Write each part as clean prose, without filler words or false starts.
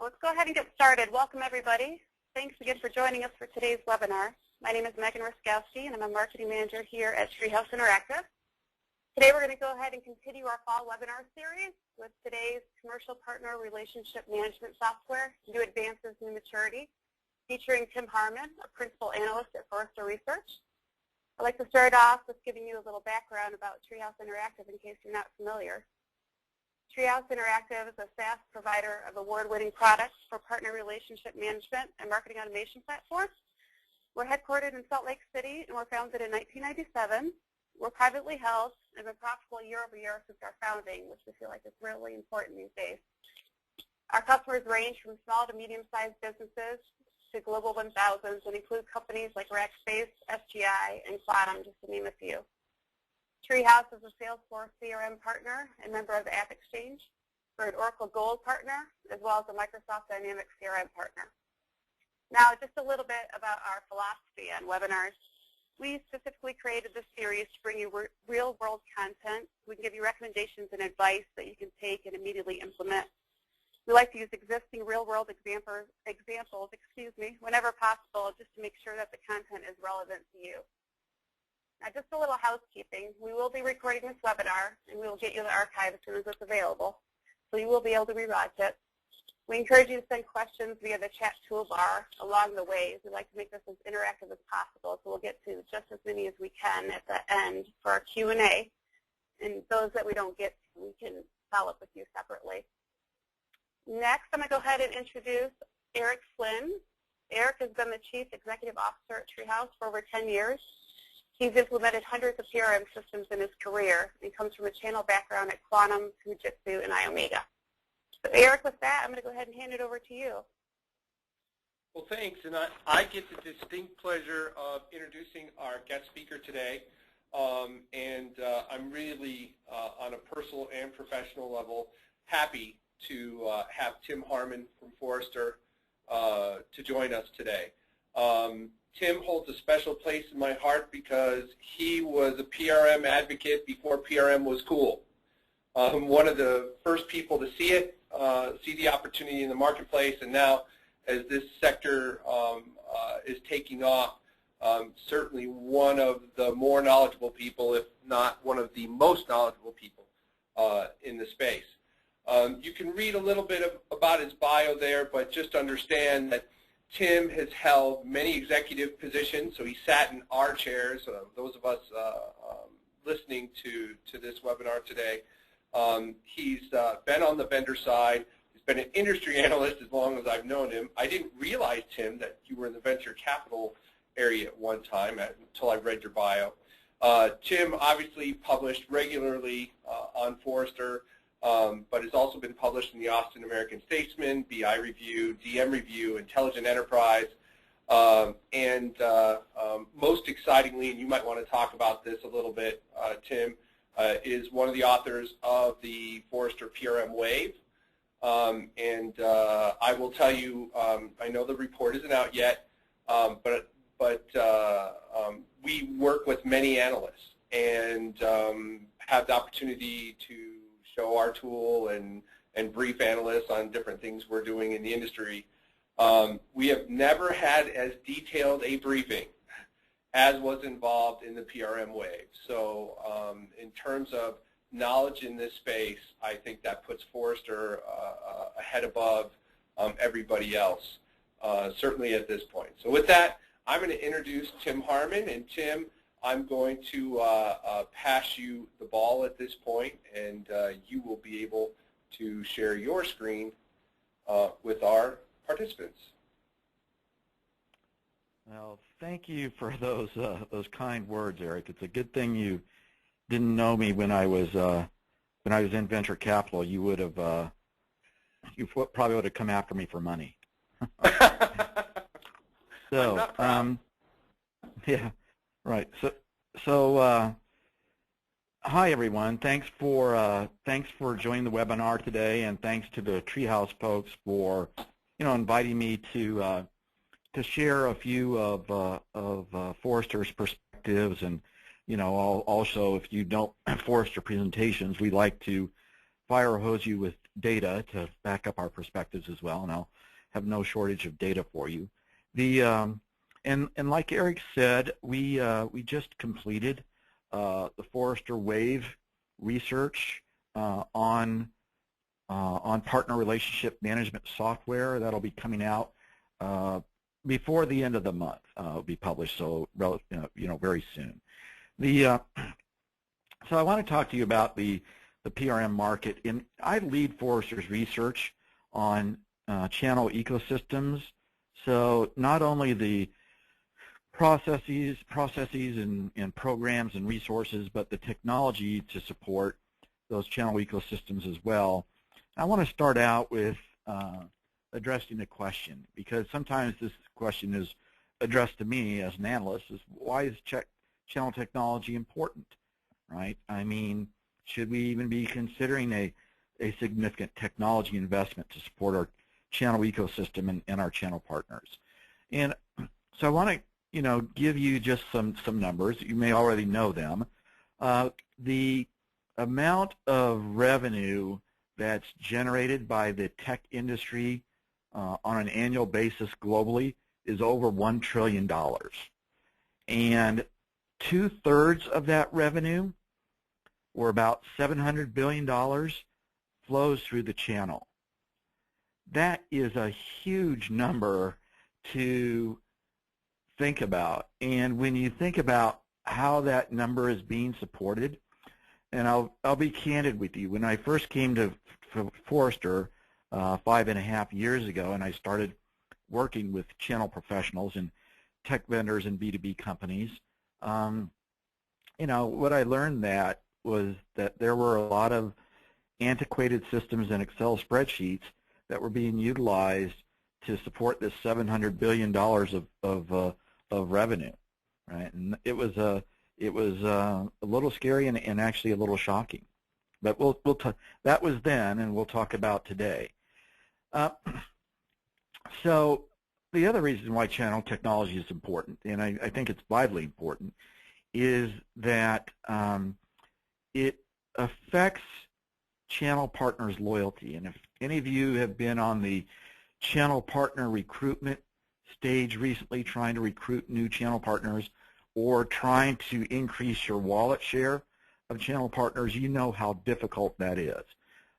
Let's go ahead and get started. Welcome, everybody. Thanks again for joining us for today's webinar. My name is Megan Ruskowski, and I'm a marketing manager here at Treehouse Interactive. Today, we're going to go ahead and continue our fall webinar series with today's commercial partner relationship management software, New Advances in Maturity, featuring Tim Harmon, a principal analyst at Forrester Research. I'd like to start off with giving you a little background about Treehouse Interactive in case you're not familiar. Treehouse Interactive is a SaaS provider of award-winning products for partner relationship management and marketing automation platforms. We're headquartered in Salt Lake City, and we're founded in 1997. We're privately held and have been profitable year over year since our founding, which we feel like is really important these days. Our customers range from small to medium-sized businesses to global 1000s and include companies like Rackspace, SGI, and Quantum, just to name a few. Treehouse is a Salesforce CRM partner and member of the App Exchange. We're an Oracle Gold partner, as well as a Microsoft Dynamics CRM partner. Now, just a little bit about our philosophy on webinars. We specifically created this series to bring you real-world content. We can give you recommendations and advice that you can take and immediately implement. We like to use existing real-world examples, whenever possible, just to make sure that the content is relevant to you. Now, just a little housekeeping. We will be recording this webinar, and we will get you the archive as soon as it's available, so you will be able to rewatch it. We encourage you to send questions via the chat toolbar along the way. We like to make this as interactive as possible, so we'll get to just as many as we can at the end for our Q&A. And those that we don't get to, we can follow up with you separately. Next, I'm going to go ahead and introduce Eric Flynn. Eric has been the Chief Executive Officer at Treehouse for over 10 years. He's implemented hundreds of PRM systems in his career and comes from a channel background at Quantum, Fujitsu, and iOmega. So Eric, with that, I'm going to go ahead and hand it over to you. Well, thanks. And I get the distinct pleasure of introducing our guest speaker today. I'm really, on a personal and professional level, happy to have Tim Harmon from Forrester to join us today. Tim holds a special place in my heart because he was a PRM advocate before PRM was cool. One of the first people to see it, see the opportunity in the marketplace, and now as this sector is taking off, certainly one of the more knowledgeable people, if not one of the most knowledgeable people in the space. You can read a little bit about his bio there, but just understand that Tim has held many executive positions, so he sat in our chairs, those of us listening to this webinar today. He's been on the vendor side. He's been an industry analyst as long as I've known him. I didn't realize, Tim, that you were in the venture capital area at one time until I read your bio. Tim obviously published regularly on Forrester, but has also been published in the Austin American Statesman, BI Review, DM Review, Intelligent Enterprise, and most excitingly, and you might want to talk about this a little bit, Tim, is one of the authors of the Forrester PRM Wave. I will tell you, I know the report isn't out yet, but we work with many analysts and have the opportunity to show our tool and brief analysts on different things we're doing in the industry. We have never had as detailed a briefing as was involved in the PRM Wave. So in terms of knowledge in this space, I think that puts Forrester ahead above everybody else, certainly at this point. So with that, I'm going to introduce Tim Harmon, and Tim, I'm going to pass you the ball at this point, and you will be able to share your screen with our participants. Well, thank you for those kind words, Eric. It's a good thing you didn't know me when I was in venture capital. You would have you probably would have come after me for money. So yeah. Right. So hi everyone. Thanks for joining the webinar today, and thanks to the Treehouse folks for inviting me to share a few of Forrester's perspectives, and also if you don't Forrester presentations, we like to fire hose you with data to back up our perspectives as well, and I'll have no shortage of data for you. And like Eric said, we just completed the Forrester Wave research on partner relationship management software. That'll be coming out before the end of the month. It'll be published, so very soon. So I want to talk to you about the PRM market. I lead Forrester's research on channel ecosystems. So not only the processes and programs and resources, but the technology to support those channel ecosystems as well. I want to start out with addressing a question, because sometimes this question is addressed to me as an analyst, is why is channel technology important, right? I mean, should we even be considering a significant technology investment to support our channel ecosystem and our channel partners? And so I want to give you just some numbers. You may already know them. The amount of revenue that's generated by the tech industry on an annual basis globally is over $1 trillion. And 2/3 of that revenue, or about $700 billion, flows through the channel. That is a huge number to think about. And when you think about how that number is being supported, and I'll be candid with you, when I first came to Forrester 5.5 years ago, and I started working with channel professionals and tech vendors and B2B companies, what I learned was that there were a lot of antiquated systems and Excel spreadsheets that were being utilized to support this $700 billion of revenue, right? And it was a little scary and actually a little shocking. But that was then, and we'll talk about today. So the other reason why channel technology is important, and I think it's vitally important, is that it affects channel partners' loyalty. And if any of you have been on the channel partner recruitment stage recently, trying to recruit new channel partners or trying to increase your wallet share of channel partners, you know how difficult that is.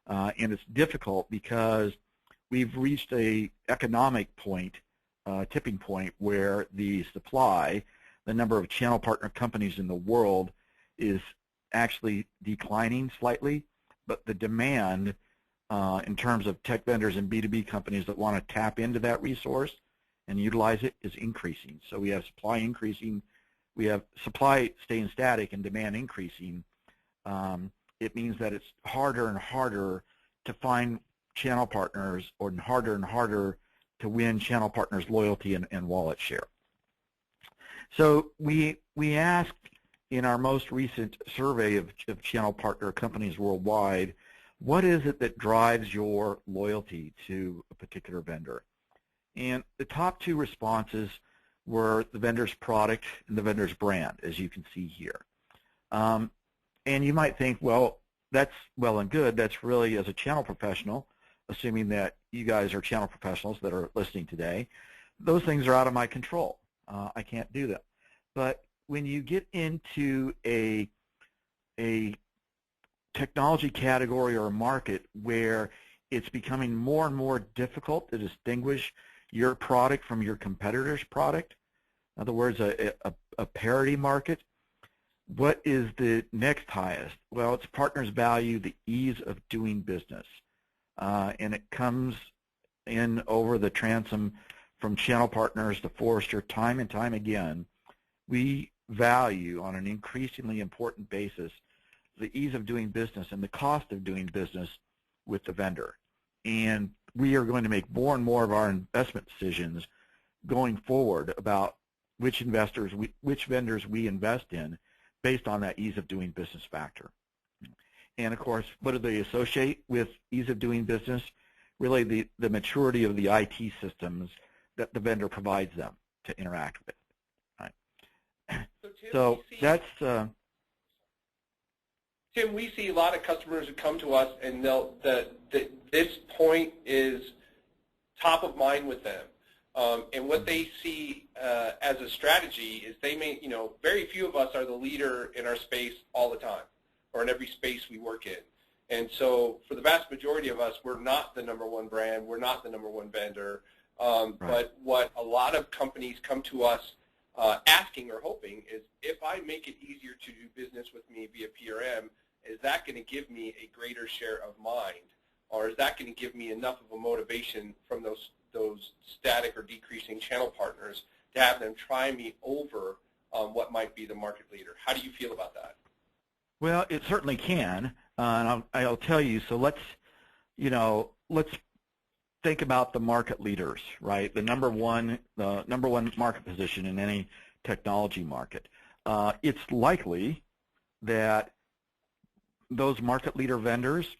And it's difficult because we've reached a economic point, tipping point, where the supply, the number of channel partner companies in the world, is actually declining slightly, but the demand in terms of tech vendors and B2B companies that want to tap into that resource and utilize it is increasing. So we have supply increasing, we have supply staying static and demand increasing. It means that it's harder and harder to find channel partners, or harder and harder to win channel partners' loyalty and wallet share. So we asked in our most recent survey of channel partner companies worldwide, what is it that drives your loyalty to a particular vendor? And the top two responses were the vendor's product and the vendor's brand, as you can see here. And you might think, well, that's well and good. That's really, as a channel professional, assuming that you guys are channel professionals that are listening today, those things are out of my control. I can't do that. But when you get into a technology category or a market where it's becoming more and more difficult to distinguish your product from your competitor's product, in other words, a parity market, what is the next highest? Well, it's partners value the ease of doing business. And it comes in over the transom from channel partners to Forrester time and time again. We value on an increasingly important basis the ease of doing business and the cost of doing business with the vendor. And we are going to make more and more of our investment decisions going forward about which vendors we invest in based on that ease of doing business factor. And of course, what do they associate with ease of doing business? Really the maturity of the IT systems that the vendor provides them to interact with. Right? So that's Tim, we see a lot of customers who come to us, and this point is top of mind with them. And what they see as a strategy is very few of us are the leader in our space all the time, or in every space we work in. And so for the vast majority of us, we're not the #1 brand, we're not the #1 vendor. Right. But what a lot of companies come to us asking or hoping is, if I make it easier to do business with me via PRM, is that going to give me a greater share of mind? Or is that going to give me enough of a motivation from those static or decreasing channel partners to have them try me over what might be the market leader? How do you feel about that? Well, it certainly can, and I'll tell you. So let's think about the market leaders, right? The number one market position in any technology market. It's likely that those market leader vendors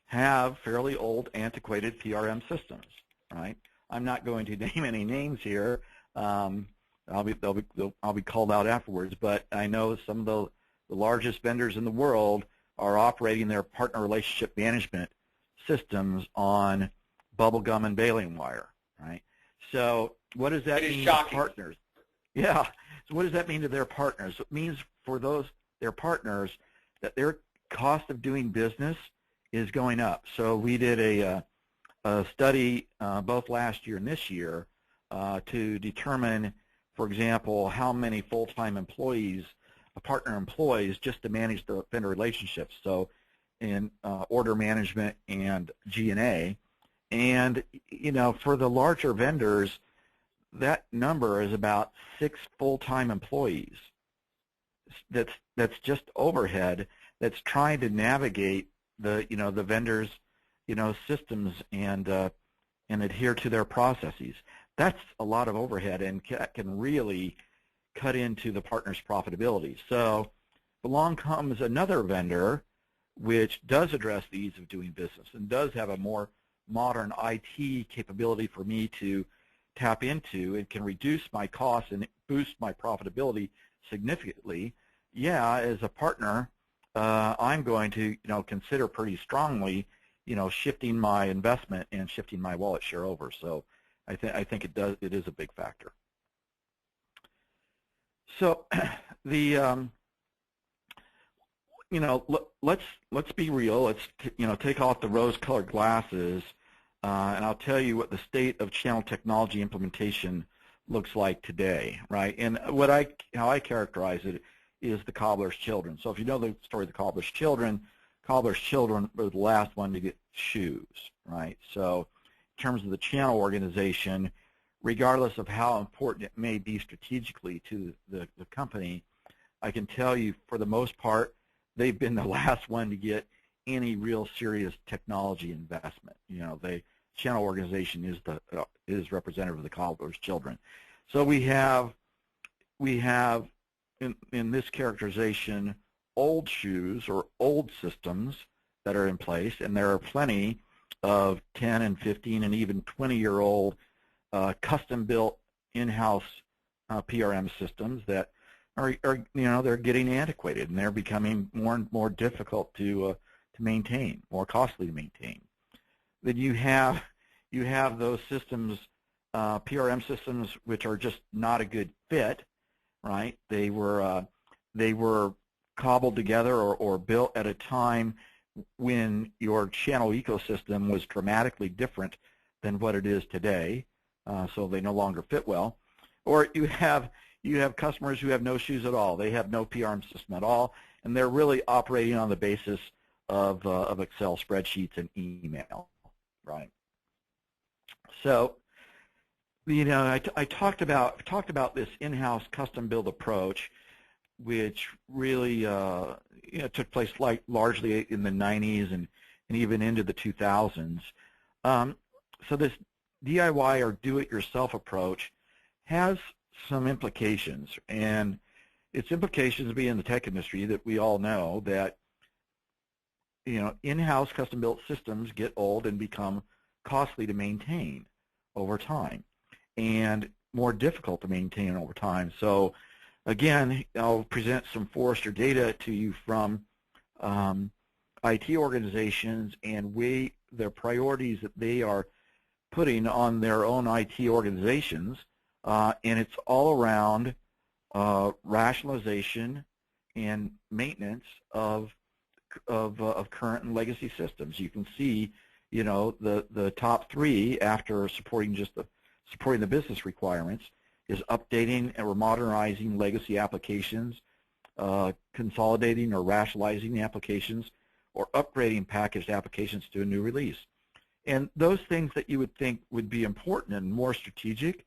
have fairly old, antiquated PRM systems, right? I'm not going to name any names here. I'll be called out afterwards, but I know some of the largest vendors in the world are operating their partner relationship management systems on bubblegum and baling wire, right? So what does that mean to partners? Yeah. So what does that mean to their partners? It means for their partners that their cost of doing business is going up. So we did a study both last year and this year to determine, for example, how many full-time employees a partner employs just to manage the vendor relationships. So in order management and G&A. And, for the larger vendors, that number is about 6 full-time employees. That's just overhead that's trying to navigate the vendors' systems and adhere to their processes. That's a lot of overhead, and can really cut into the partner's profitability. So along comes another vendor which does address the ease of doing business and does have a more modern IT capability for me to tap into, and can reduce my costs and boost my profitability significantly. Yeah, as a partner, I'm going to consider pretty strongly shifting my investment and shifting my wallet share over. So I think it is a big factor. So let's be real. Let's take off the rose-colored glasses, and I'll tell you what the state of channel technology implementation looks like today, right? And how I characterize it is the cobbler's children. So if you know the story of the cobbler's children were the last one to get shoes, right? So in terms of the channel organization, regardless of how important it may be strategically to the company, I can tell you for the most part, they've been the last one to get any real serious technology investment. The channel organization is representative of the cobbler's children. So we have in this characterization old shoes or old systems that are in place, and there are plenty of 10 and 15 and even 20-year-old custom-built in-house PRM systems that are they're getting antiquated, and they're becoming more and more difficult to maintain, more costly to maintain. Then you have those systems, PRM systems, which are just not a good fit, right? They were cobbled together or built at a time when your channel ecosystem was dramatically different than what it is today, so they no longer fit well. Or you have customers who have no shoes at all. They have no PRM system at all, and they're really operating on the basis of Excel spreadsheets and email, right? So, I talked about this in-house custom-build approach, which really took place largely in the 90s and even into the 2000s. So this DIY or do-it-yourself approach has some implications, and its implications being in the tech industry that we all know that in-house custom-built systems get old and become costly to maintain over time and more difficult to maintain over time. So again, I'll present some Forrester data to you from IT organizations and their priorities that they are putting on their own IT organizations, and it's all around rationalization and maintenance of current and legacy systems. You can see, the top three after supporting the business requirements is updating or modernizing legacy applications, consolidating or rationalizing the applications, or upgrading packaged applications to a new release. And those things that you would think would be important and more strategic,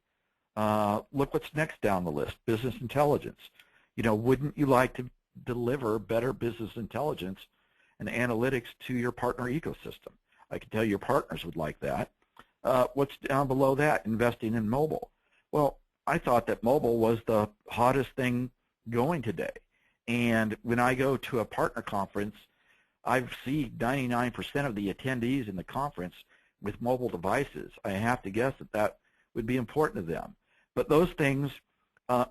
look what's next down the list, business intelligence. Wouldn't you like to deliver better business intelligence and analytics to your partner ecosystem? I can tell your partners would like that. What's down below that? Investing in mobile. Well, I thought that mobile was the hottest thing going today. And when I go to a partner conference, I see 99% of the attendees in the conference with mobile devices. I have to guess that would be important to them. But those things,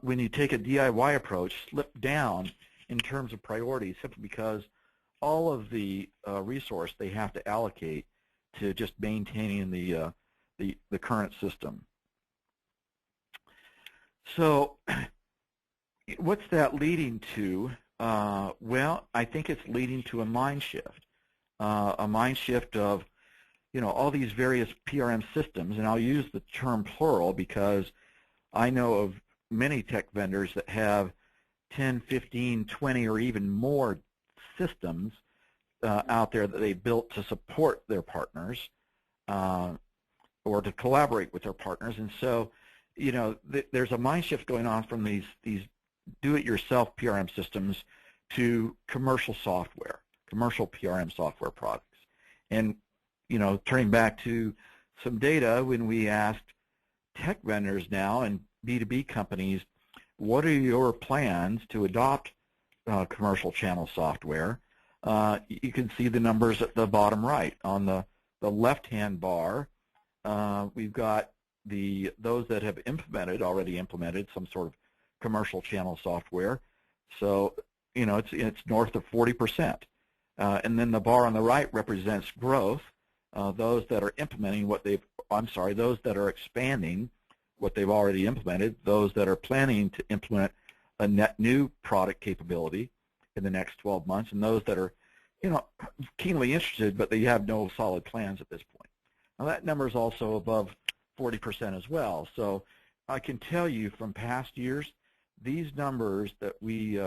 when you take a DIY approach, slip down in terms of priorities simply because all of the resource they have to allocate to just maintaining the current system. So what's that leading to? Well, I think it's leading to a mind shift of, all these various PRM systems, and I'll use the term plural because I know of many tech vendors that have 10, 15, 20, or even more systems out there that they built to support their partners or to collaborate with their partners. And so, there's a mind shift going on from these do-it-yourself PRM systems to commercial software, commercial PRM software products. And, turning back to some data, when we asked tech vendors now and B2B companies, what are your plans to adopt commercial channel software? You can see the numbers at the bottom right. On the left-hand bar, we've got those that have already implemented some sort of commercial channel software. So, it's north of 40%. And then the bar on the right represents growth. Those that are implementing those that are expanding what they've already implemented, those that are planning to implement a net new product capability in the next 12 months, and those that are, keenly interested, but they have no solid plans at this point. Now that number is also above 40% as well. So I can tell you from past years, these numbers that we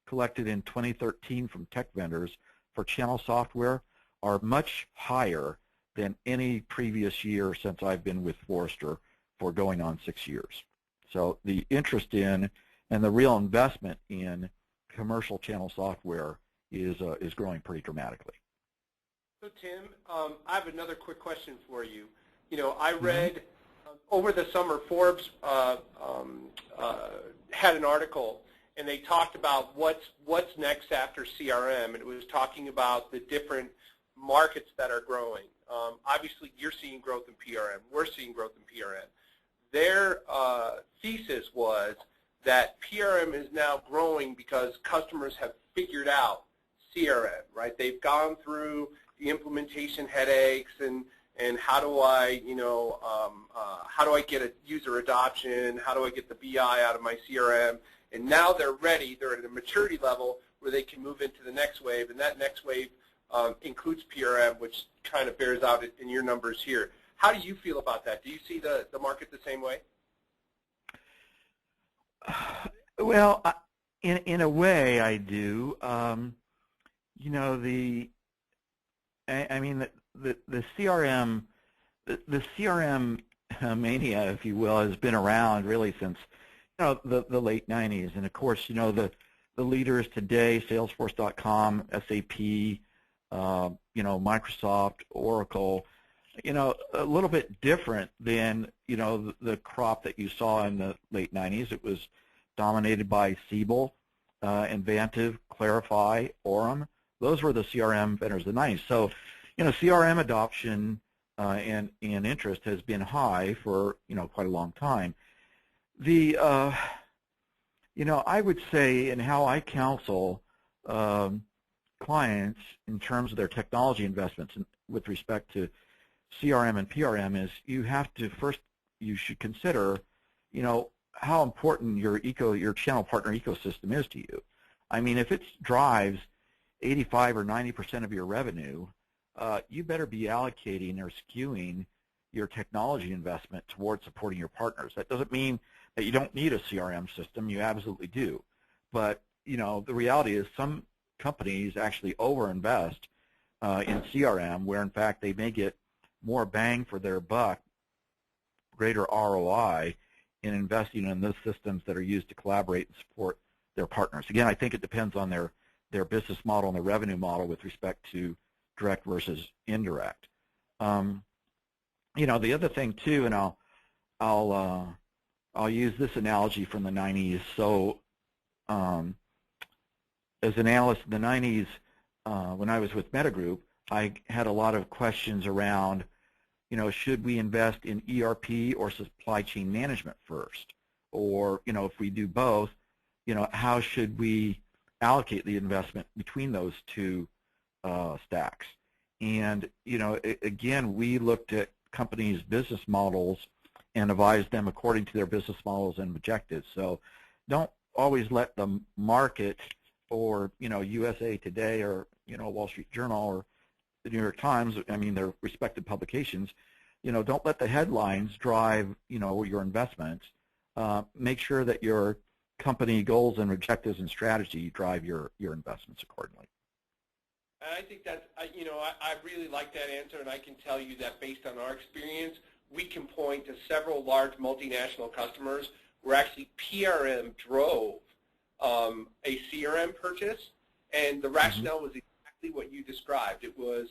collected in 2013 from tech vendors for channel software are much higher than any previous year since I've been with Forrester for going on 6 years. So the interest in and the real investment in commercial channel software is growing pretty dramatically. So Tim, I have another quick question for you. I read over the summer Forbes had an article, and they talked about what's next after CRM, and it was talking about the different markets that are growing. Obviously, you're seeing growth in PRM. We're seeing growth in PRM. Their thesis was that PRM is now growing because customers have figured out CRM, right? They've gone through the implementation headaches and how do I, how do I get a user adoption? How do I get the BI out of my CRM? And now they're ready. They're at a maturity level where they can move into the next wave, and that next wave includes PRM, which kind of bears out in your numbers here. How do you feel about that? Do you see the market the same way? Well, in a way, I do. The CRM, the CRM mania, if you will, has been around really since the late 90s, and of course, the leaders today, Salesforce.com, SAP, Microsoft, Oracle, a little bit different than the crop that you saw in the late 90s. It was dominated by Siebel, Inventive, Clarify, Orem. Those were the CRM vendors of the 90s. So, CRM adoption and interest has been high for quite a long time. I would say, and how I counsel clients in terms of their technology investments with respect to CRM and PRM is you should consider, how important your channel partner ecosystem is to you. I mean, if it drives 85 or 90% of your revenue, you better be allocating or skewing your technology investment towards supporting your partners. That doesn't mean that you don't need a CRM system. You absolutely do. But, the reality is some companies actually overinvest in CRM, where in fact they may get more bang for their buck, greater ROI, in investing in those systems that are used to collaborate and support their partners. Again, I think it depends on their business model and their revenue model with respect to direct versus indirect. The other thing too, and I'll use this analogy from the 90s. So as an analyst in the 90s, when I was with Metagroup, I had a lot of questions around, should we invest in ERP or supply chain management first? Or, if we do both, how should we allocate the investment between those two stacks? And, again, we looked at companies' business models and advised them according to their business models and objectives. So don't always let the market or, USA Today or, Wall Street Journal or the New York Times, their respected publications, don't let the headlines drive, your investments. Make sure that your company goals and objectives and strategy drive your investments accordingly. I think that's, I really like that answer, and I can tell you that based on our experience, we can point to several large multinational customers where actually PRM drove a CRM purchase, and the rationale was exactly what you described. It was,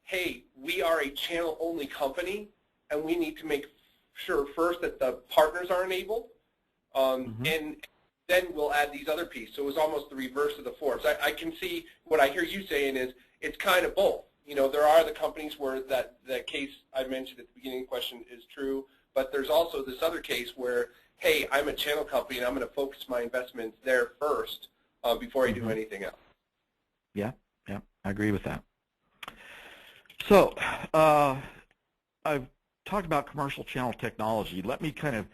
hey, we are a channel-only company, and we need to make sure first that the partners are enabled, and then we'll add these other pieces. So it was almost the reverse of the Forbes. I can see what I hear you saying is it's kind of both. There are the companies where that case I mentioned at the beginning of the question is true, but there's also this other case where, hey, I'm a channel company and I'm going to focus my investments there first before I do anything else. Yeah, I agree with that. So I've talked about commercial channel technology. Let me kind of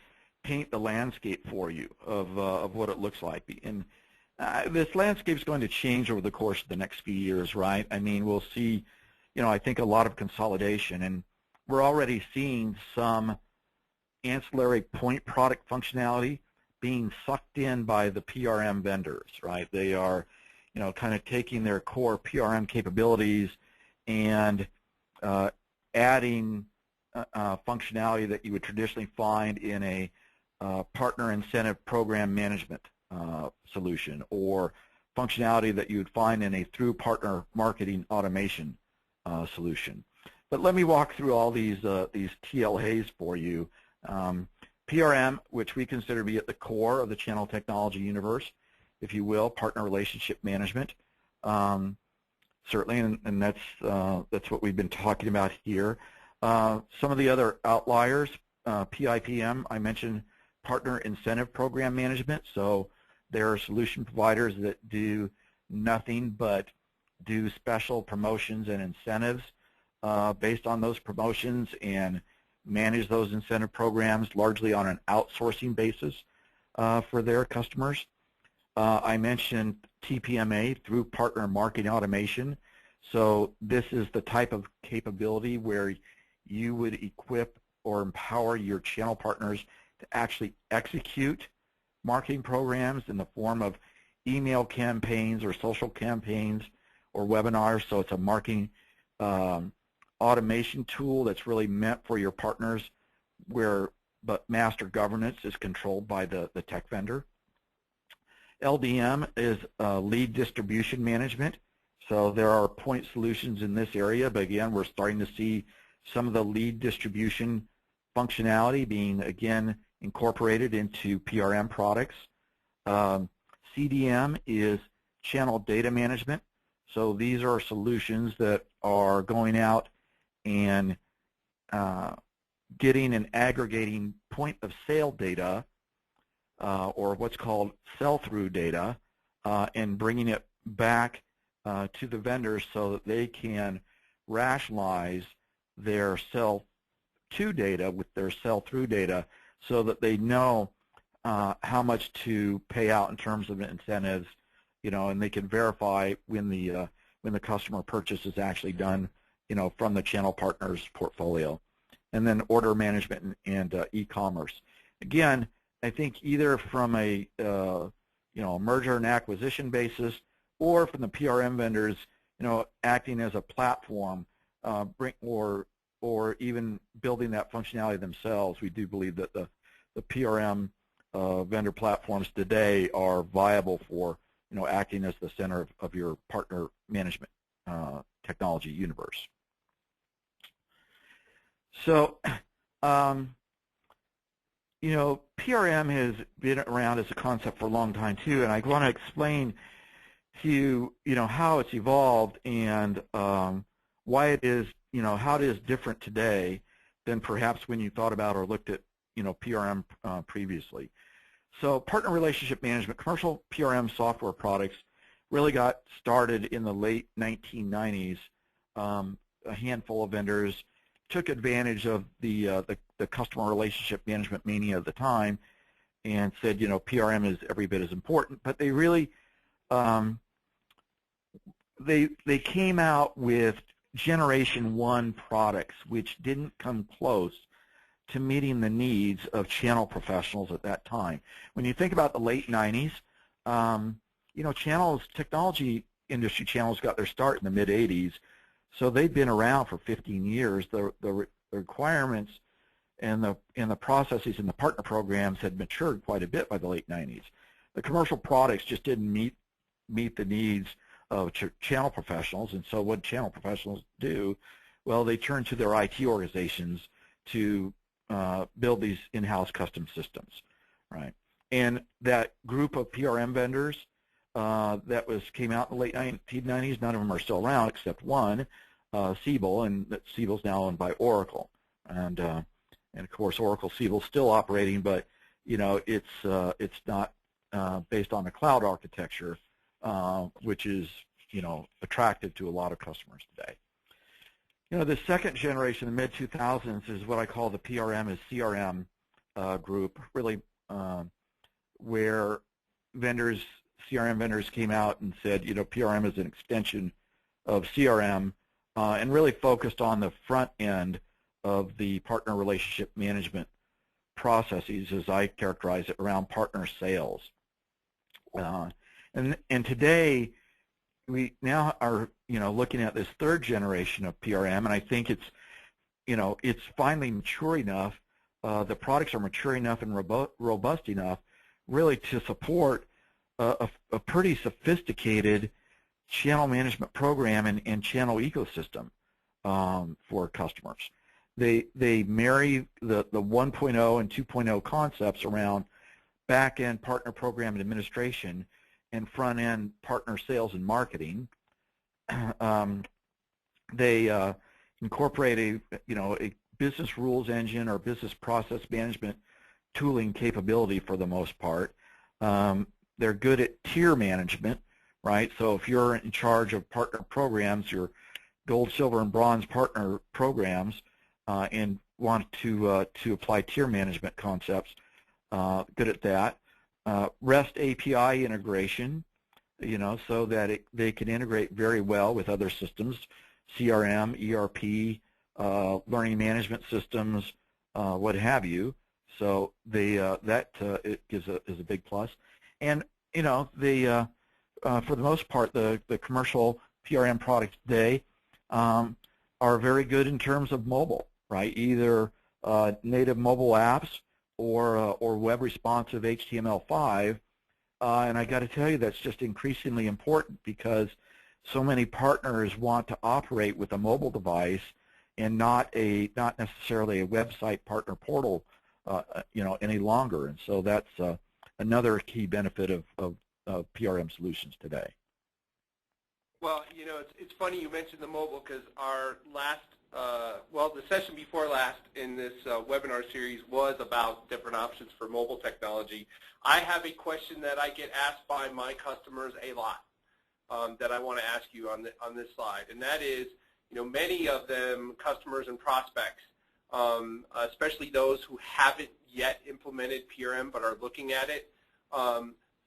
paint the landscape for you of what it looks like. And this landscape is going to change over the course of the next few years, right? We'll see, I think a lot of consolidation, and we're already seeing some ancillary point product functionality being sucked in by the PRM vendors, right? They are, kind of taking their core PRM capabilities and adding functionality that you would traditionally find in a partner incentive program management solution, or functionality that you would find in a through partner marketing automation solution. But let me walk through all these TLAs for you. PRM, which we consider to be at the core of the channel technology universe, if you will, partner relationship management, certainly, and that's what we've been talking about here. Some of the other outliers, PIPM, I mentioned partner incentive program management. So there are solution providers that do nothing but do special promotions and incentives based on those promotions and manage those incentive programs largely on an outsourcing basis for their customers. I mentioned TPMA, through partner marketing automation. So this is the type of capability where you would equip or empower your channel partners to actually execute marketing programs in the form of email campaigns or social campaigns or webinars. So it's a marketing automation tool that's really meant for your partners, but master governance is controlled by the tech vendor. LDM is lead distribution management. So there are point solutions in this area, but again, we're starting to see some of the lead distribution functionality being, again, incorporated into PRM products. CDM is channel data management. So these are solutions that are going out and getting and aggregating point of sale data or what's called sell-through data and bringing it back to the vendors so that they can rationalize their sell-to data with their sell-through data so that they know how much to pay out in terms of incentives, and they can verify when the customer purchase is actually done, from the channel partner's portfolio. And then order management and e-commerce. Again, I think either from a merger and acquisition basis or from the PRM vendors, acting as a platform, or even building that functionality themselves, we do believe that the PRM vendor platforms today are viable for acting as the center of your partner management technology universe. So, PRM has been around as a concept for a long time too, and I want to explain to you, how it's evolved and why it is, how it is different today than perhaps when you thought about or looked at, PRM previously. So partner relationship management, commercial PRM software products really got started in the late 1990s. A handful of vendors took advantage of the customer relationship management mania of the time and said, PRM is every bit as important, but they really they came out with Generation 1 products which didn't come close to meeting the needs of channel professionals at that time. When you think about the late 90s, technology industry channels got their start in the mid-80s, so they've been around for 15 years. The requirements and the processes and the partner programs had matured quite a bit by the late 90s. The commercial products just didn't meet the needs of channel professionals, and so what channel professionals do, well, they turn to their IT organizations to build these in-house custom systems, right? And that group of PRM vendors that came out in the late 1990s, none of them are still around except one, Siebel, and that Siebel's now owned by Oracle, and of course Oracle Siebel's still operating, but it's not based on the cloud architecture, which is attractive to a lot of customers today. The second generation, the mid-2000s, is what I call the PRM as CRM group, really, where CRM vendors came out and said, PRM is an extension of CRM, and really focused on the front end of the partner relationship management processes, as I characterize it, around partner sales. And today, we now are looking at this third generation of PRM, and I think it's finally mature enough. The products are mature enough and robust enough, really, to support a pretty sophisticated channel management program and channel ecosystem for customers. They marry the 1.0 and 2.0 concepts around back-end partner program and administration and front-end partner sales and marketing. They incorporate a business rules engine or business process management tooling capability for the most part. They're good at tier management, right? So if you're in charge of partner programs, your gold, silver, and bronze partner programs, and want to apply tier management concepts, good at that. REST API integration, so that they can integrate very well with other systems, CRM, ERP, learning management systems, what have you. So that is a big plus. And for the most part, the commercial PRM products today are very good in terms of mobile, right? Either native mobile apps or web responsive HTML5, and I got to tell you, that's just increasingly important because so many partners want to operate with a mobile device and not necessarily a website partner portal, any longer. And so that's another key benefit of PRM solutions today. Well, it's funny you mentioned the mobile, because our last, the session before last in this webinar series was about different options for mobile technology. I have a question that I get asked by my customers a lot. that I want to ask you on this slide, and that is, many of them, customers and prospects, especially those who haven't yet implemented PRM but are looking at it,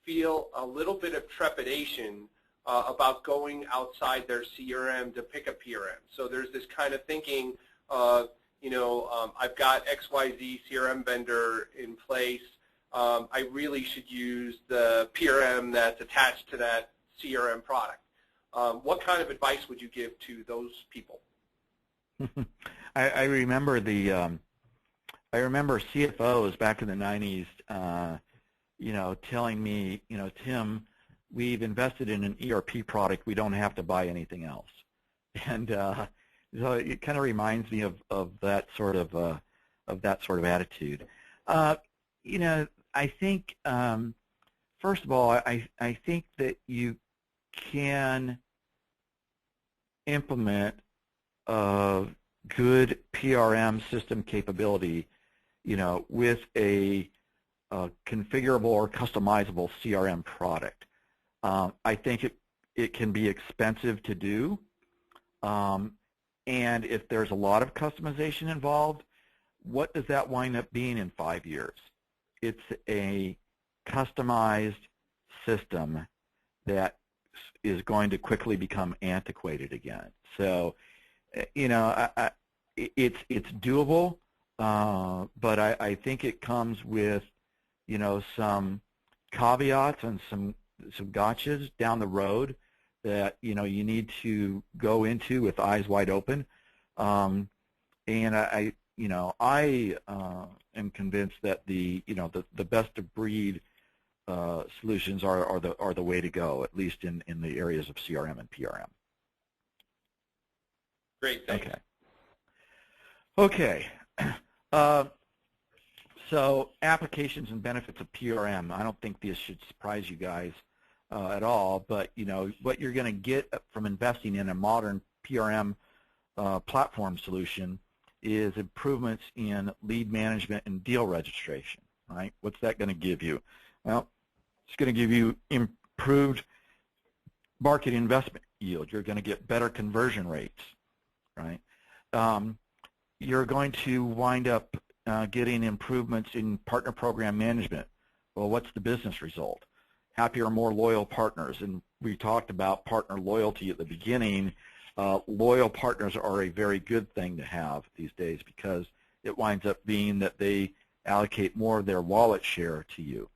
feel a little bit of trepidation about going outside their CRM to pick a PRM. So there's this kind of thinking of, I've got XYZ CRM vendor in place. I really should use the PRM that's attached to that CRM product. What kind of advice would you give to those people? I remember CFOs back in the 90s, telling me, Tim, we've invested in an ERP product. We don't have to buy anything else. And so it kind of reminds me of that sort of attitude. I think first of all, I think that you can implement a good PRM system capability, with a configurable or customizable CRM product. I think it can be expensive to do, and if there's a lot of customization involved, what does that wind up being in 5 years? It's a customized system that is going to quickly become antiquated again. So, it's doable, but I think it comes with, some caveats and some gotchas down the road that you need to go into with eyes wide open. And I am convinced that the best of breed solutions are the way to go, at least in the areas of CRM and PRM. Great, thanks. Okay. So applications and benefits of PRM. I don't think this should surprise you guys at all, but what you're going to get from investing in a modern PRM platform solution is improvements in lead management and deal registration. Right? What's that going to give you? Well, it's going to give you improved marketing investment yield. You're going to get better conversion rates. Right? You're going to wind up getting improvements in partner program management. Well, what's the business result? Happier, more loyal partners. And we talked about partner loyalty at the beginning. Loyal partners are a very good thing to have these days because it winds up being that they allocate more of their wallet share to you.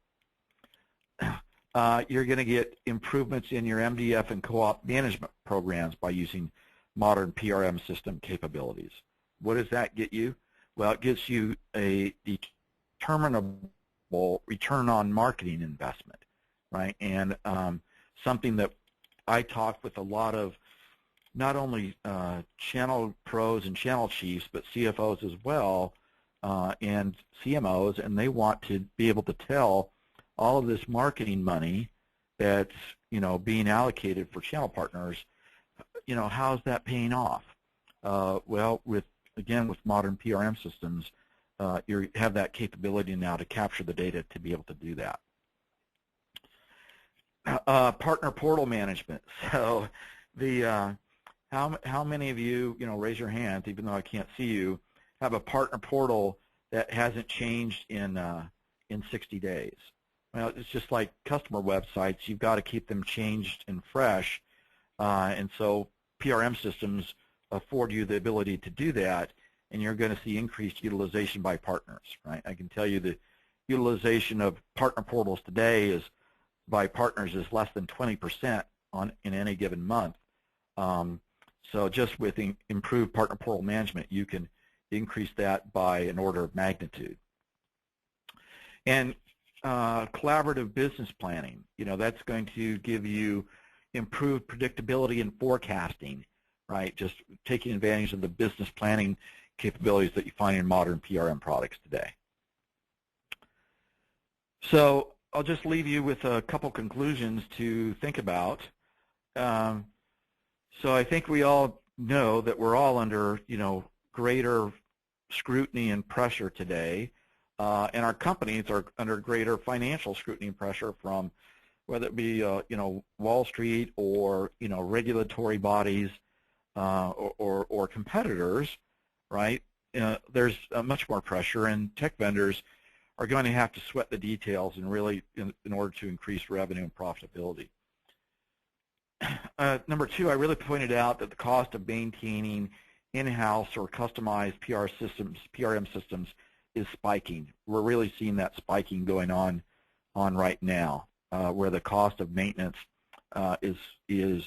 You're going to get improvements in your MDF and co-op management programs by using modern PRM system capabilities. What does that get you? Well, it gets you a determinable return on marketing investment, right? And something that I talk with a lot of not only channel pros and channel chiefs, but CFOs as well, and CMOs, and they want to be able to tell all of this marketing money that's being allocated for channel partners, how's that paying off? Well, with modern PRM systems, you have that capability now to capture the data to be able to do that. Partner portal management. So the how many of you, raise your hands, even though I can't see you, have a partner portal that hasn't changed in 60 days? Well, it's just like customer websites. You've got to keep them changed and fresh, and so PRM systems afford you the ability to do that, and you're going to see increased utilization by partners, right? I can tell you the utilization of partner portals today is by partners is less than 20% in any given month. So just with improved partner portal management, you can increase that by an order of magnitude. And collaborative business planning, that's going to give you improved predictability and forecasting, right? Just taking advantage of the business planning capabilities that you find in modern PRM products today. So I'll just leave you with a couple conclusions to think about. So I think we all know that we're all under, greater scrutiny and pressure today, and our companies are under greater financial scrutiny and pressure from whether it be Wall Street or regulatory bodies or competitors, right? There's much more pressure, and tech vendors are going to have to sweat the details and really in order to increase revenue and profitability. Number two, I really pointed out that the cost of maintaining in-house or customized PRM systems is spiking. We're really seeing that spiking going on right now, where the cost of maintenance is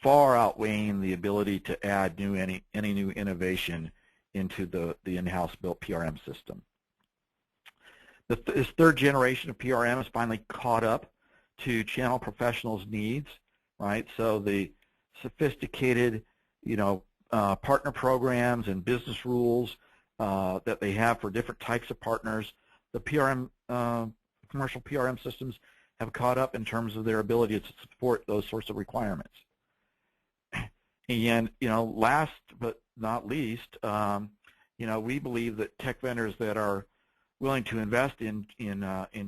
far outweighing the ability to add any new innovation into the in-house built PRM system. This third generation of PRM has finally caught up to channel professionals' needs, right? So the sophisticated, partner programs and business rules that they have for different types of partners, the PRM, commercial PRM systems have caught up in terms of their ability to support those sorts of requirements. And last but not least, we believe that tech vendors that are willing to invest in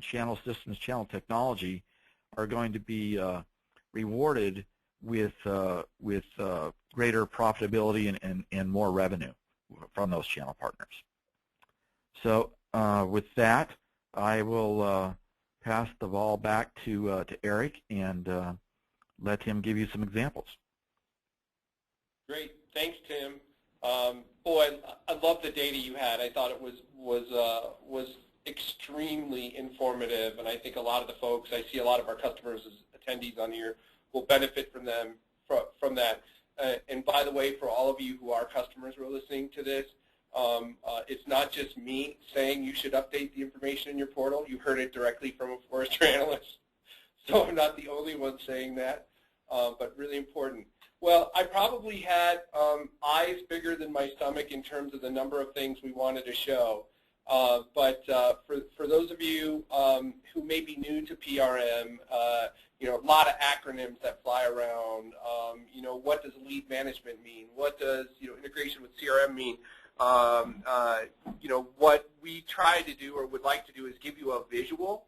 channel systems, channel technology, are going to be rewarded with greater profitability and more revenue from those channel partners. So with that, I will pass the ball back to Eric and let him give you some examples. Great, thanks, Tim. Boy, I love the data you had. I thought it was extremely informative, and I think a lot of the folks, I see a lot of our customers as attendees on here, will benefit from that. And by the way, for all of you who are customers who are listening to this, it's not just me saying you should update the information in your portal. You heard it directly from a Forrester analyst. So I'm not the only one saying that, but really important. Well, I probably had eyes bigger than my stomach in terms of the number of things we wanted to show. But for those of you who may be new to PRM, a lot of acronyms that fly around. What does lead management mean? What does integration with CRM mean? What we try to do or would like to do is give you a visual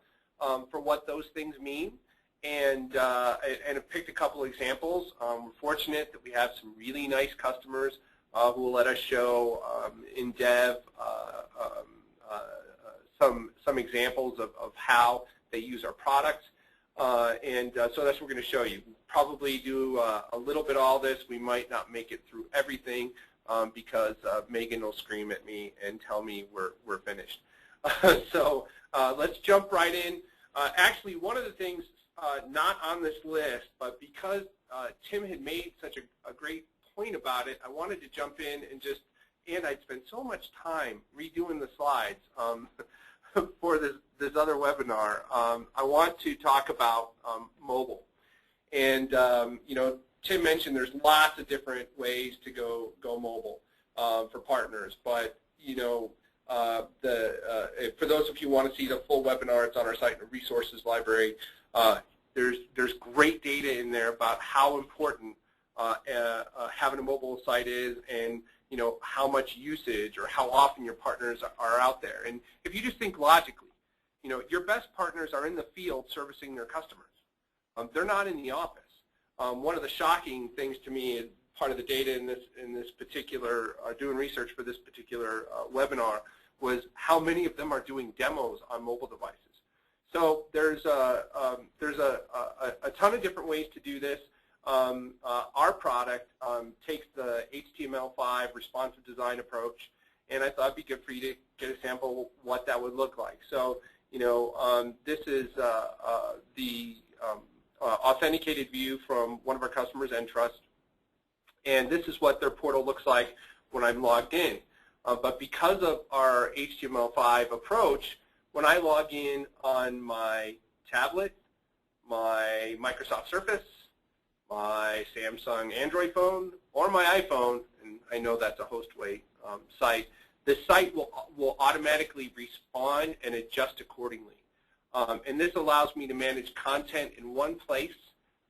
for what those things mean. And have picked a couple examples. We're fortunate that we have some really nice customers who will let us show in dev some examples of how they use our products. So that's what we're going to show you. We'll probably do a little bit of all this. We might not make it through everything because Megan will scream at me and tell me we're finished. So let's jump right in. Actually, one of the things not on this list, but because Tim had made such a great point about it, I wanted to jump in and I'd spent so much time redoing the slides for this other webinar. I want to talk about mobile. And, Tim mentioned there's lots of different ways to go mobile for partners, but, for those of you who want to see the full webinar, it's on our site in the resources library. There's great data in there about how important having a mobile site is, and how much usage or how often your partners are out there. And if you just think logically, your best partners are in the field servicing their customers. They're not in the office. One of the shocking things to me, part of the data in this particular doing research for this particular webinar, was how many of them are doing demos on mobile devices. So there's a ton of different ways to do this. Our product takes the HTML5 responsive design approach, and I thought it'd be good for you to get a sample of what that would look like. So, this is the authenticated view from one of our customers, Entrust, and this is what their portal looks like when I'm logged in. But because of our HTML5 approach, when I log in on my tablet, my Microsoft Surface, my Samsung Android phone, or my iPhone, and I know that's a Hostway site, the site will automatically respond and adjust accordingly. And this allows me to manage content in one place,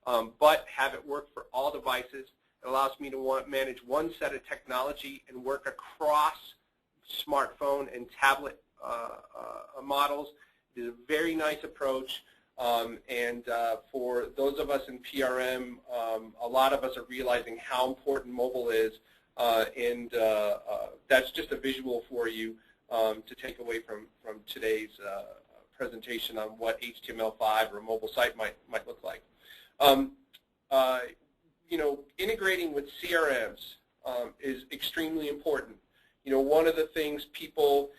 but have it work for all devices. It allows me to manage one set of technology and work across smartphone and tablet models. It is a very nice approach. For those of us in PRM, a lot of us are realizing how important mobile is, and that's just a visual for you to take away from today's presentation on what HTML5 or a mobile site might look like. Integrating with CRMs is extremely important. One of the things people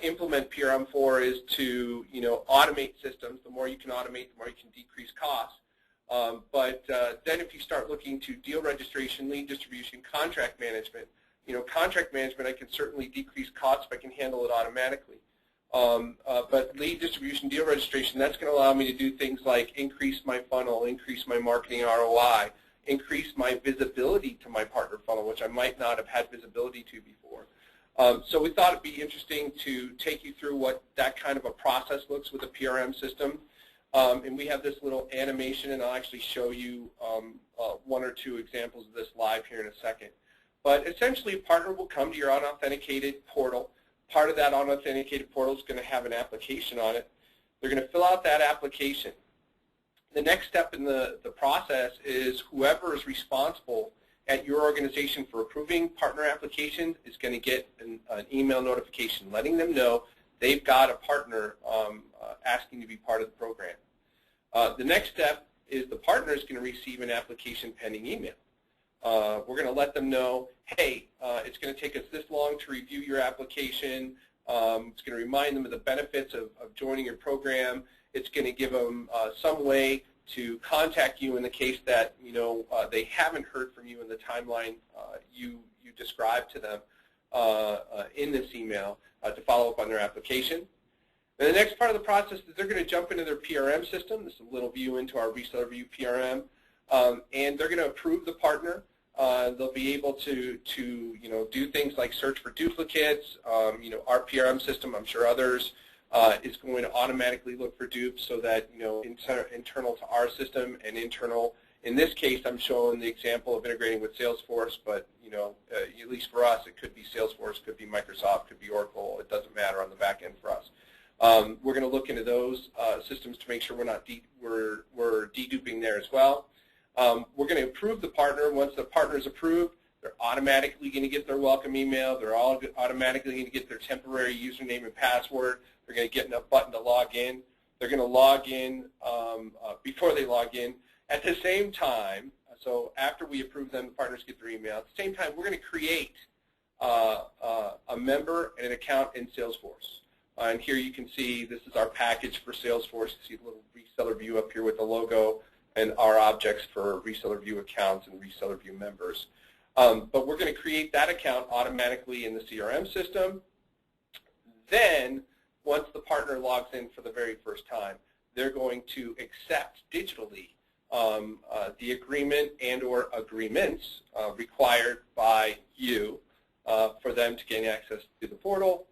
implement PRM for is to, automate systems. The more you can automate, the more you can decrease costs. Then if you start looking to deal registration, lead distribution, contract management, I can certainly decrease costs if I can handle it automatically. But lead distribution, deal registration, that's going to allow me to do things like increase my funnel, increase my marketing ROI, increase my visibility to my partner funnel, which I might not have had visibility to before. So we thought it'd be interesting to take you through what that kind of a process looks with a PRM system. And we have this little animation, and I'll actually show you one or two examples of this live here in a second. But essentially, a partner will come to your unauthenticated portal. Part of that unauthenticated portal is going to have an application on it. They're going to fill out that application. The next step in the process is whoever is responsible at your organization for approving partner applications is going to get an email notification letting them know they've got a partner asking to be part of the program. The next step is the partner is going to receive an application pending email. We're going to let them know, hey, it's going to take us this long to review your application. It's going to remind them of the benefits of joining your program. It's going to give them some way to contact you in the case that they haven't heard from you in the timeline you described to them in this email to follow up on their application. And the next part of the process is they're going to jump into their PRM system. This is a little view into our Reseller View PRM, and they're going to approve the partner. They'll be able to do things like search for duplicates. Our PRM system, I'm sure others, is going to automatically look for dupes so that internal to our system and internal. In this case, I'm showing the example of integrating with Salesforce, but at least for us, it could be Salesforce, could be Microsoft, could be Oracle. It doesn't matter on the back end for us. We're going to look into those systems to make sure we're not we're deduping there as well. We're going to approve the partner. Once the partner is approved, they're automatically going to get their welcome email. They're all automatically going to get their temporary username and password. They're going to get a button to log in. They're going to log in before they log in. At the same time, so after we approve them, the partners get their email. At the same time, we're going to create a member and an account in Salesforce. And here you can see this is our package for Salesforce. You see the little Reseller View up here with the logo and our objects for Reseller View accounts and Reseller View members. But we're going to create that account automatically in the CRM system. Then, once the partner logs in for the very first time, they're going to accept digitally the agreement and or agreements required by you for them to gain access to the portal,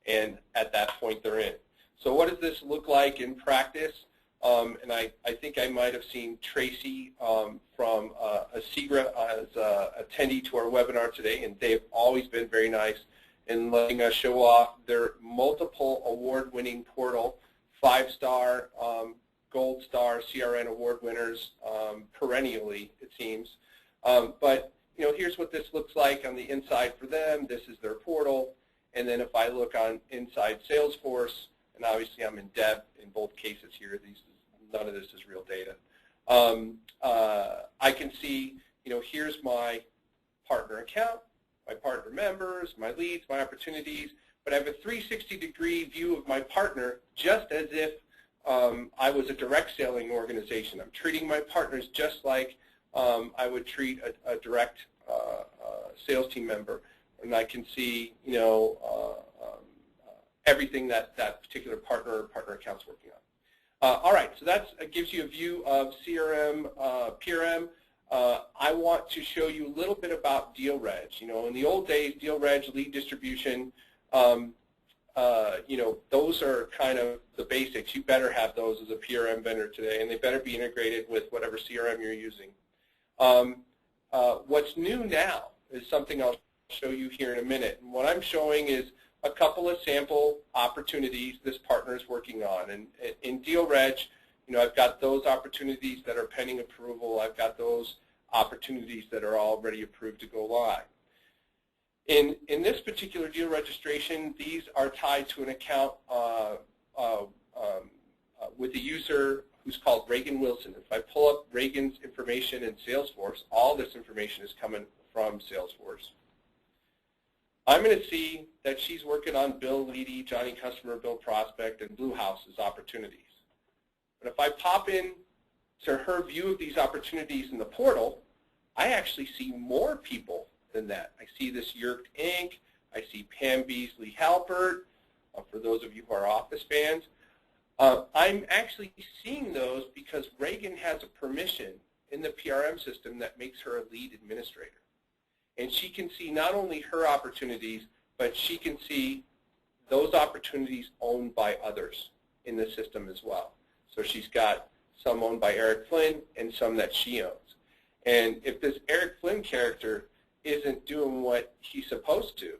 and at that point they're in. So what does this look like in practice? And I think I might have seen Tracy from ASIGRA as attendee to our webinar today, and they've always been very nice in letting us show off their multiple award-winning portal, 5-star, gold star CRN award winners perennially, it seems. But here's what this looks like on the inside for them. This is their portal. And then if I look on inside Salesforce, and obviously I'm in dev in both cases here, none of this is real data. I can see, here's my partner account, my partner members, my leads, my opportunities, but I have a 360-degree view of my partner just as if I was a direct selling organization. I'm treating my partners just like I would treat a direct sales team member, and I can see, everything that particular partner or partner account's working on. All right, so that gives you a view of CRM, PRM. I want to show you a little bit about deal reg. In the old days, deal reg, lead distribution, those are kind of the basics. You better have those as a PRM vendor today, and they better be integrated with whatever CRM you're using. What's new now is something I'll show you here in a minute. And what I'm showing is a couple of sample opportunities this partner is working on. And in deal reg, I've got those opportunities that are pending approval. I've got those opportunities that are already approved to go live. In this particular deal registration, these are tied to an account with a user who's called Reagan Wilson. If I pull up Reagan's information in Salesforce, all this information is coming from Salesforce. I'm going to see that she's working on Bill Leedy, Johnny Customer, Bill Prospect, and Blue House's opportunities. But if I pop in to her view of these opportunities in the portal, I actually see more people than that. I see this Yerked Inc. I see Pam Beasley Halpert, for those of you who are Office fans. I'm actually seeing those because Reagan has a permission in the PRM system that makes her a lead administrator. And she can see not only her opportunities, but she can see those opportunities owned by others in the system as well. So she's got some owned by Eric Flynn and some that she owns. And if this Eric Flynn character isn't doing what he's supposed to,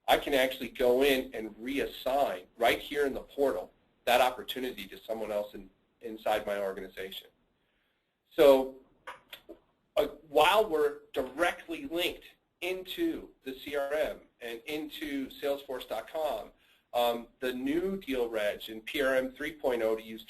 I can actually go in and reassign right here in the portal that opportunity to someone else inside my organization. So while we're directly linked into the CRM and into Salesforce.com, the new deal reg in PRM 3.0, to use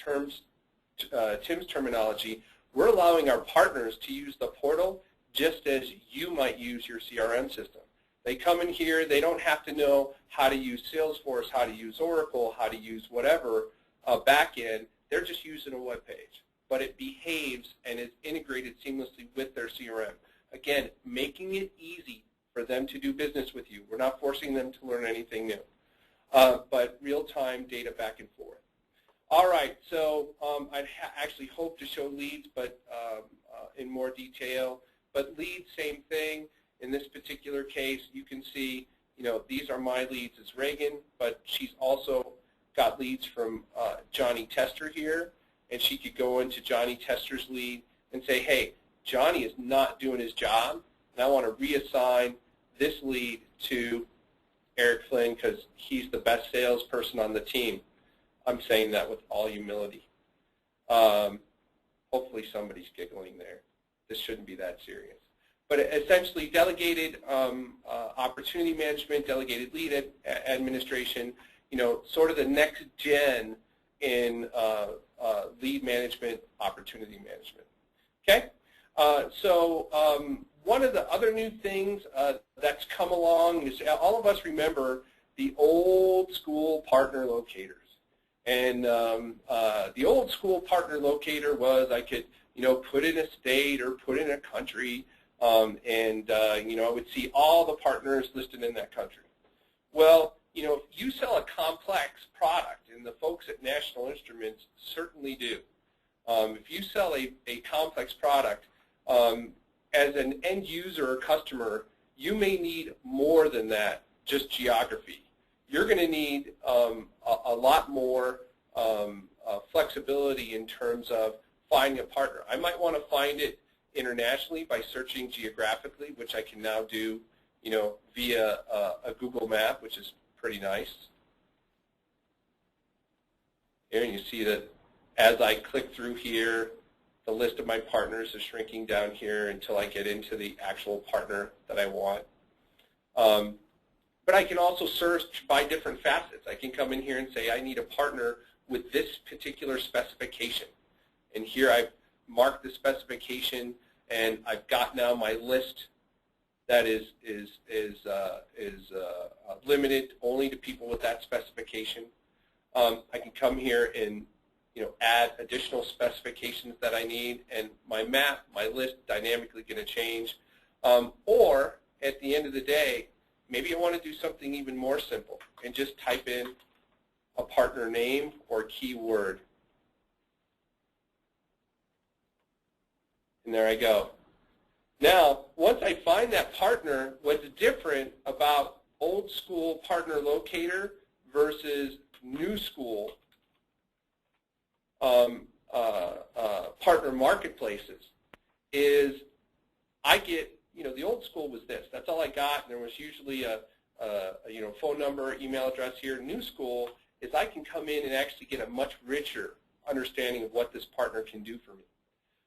Tim's terminology, we're allowing our partners to use the portal just as you might use your CRM system. They come in here, they don't have to know how to use Salesforce, how to use Oracle, how to use whatever backend. They're just using a web page. But it behaves and is integrated seamlessly with their CRM. Again, making it easy for them to do business with you. We're not forcing them to learn anything new, but real-time data back and forth. All right, so I'd actually hope to show leads, but in more detail. But leads, same thing. In this particular case, you can see, these are my leads as Reagan, but she's also got leads from Johnny Tester here. And she could go into Johnny Tester's lead and say, hey, Johnny is not doing his job, and I want to reassign this lead to Eric Flynn because he's the best salesperson on the team. I'm saying that with all humility. Hopefully somebody's giggling there. This shouldn't be that serious. But essentially, delegated opportunity management, delegated lead administration, sort of the next gen in lead management, opportunity management. Okay? So one of the other new things that's come along is all of us remember the old school partner locators. And the old school partner locator was I could, put in a state or put in a country, and I would see all the partners listed in that country. Well, if you sell a complex product, and the folks at National Instruments certainly do, if you sell a complex product, as an end user or customer, you may need more than that, just geography. You're going to need a lot more flexibility in terms of finding a partner. I might want to find it internationally by searching geographically, which I can now do, via a Google map, which is pretty nice. Here, and you see that as I click through here, the list of my partners is shrinking down here until I get into the actual partner that I want. But I can also search by different facets. I can come in here and say I need a partner with this particular specification. And here I've marked the specification, and I've got now my list that is limited only to people with that specification. I can come here and add additional specifications that I need, and my map, my list, dynamically going to change. Or at the end of the day, maybe I want to do something even more simple and just type in a partner name or keyword. And there I go. Now, once I find that partner, what's different about old school partner locator versus new school partner marketplaces is I get, the old school was this. That's all I got. And there was usually a phone number, email address here. New school is I can come in and actually get a much richer understanding of what this partner can do for me.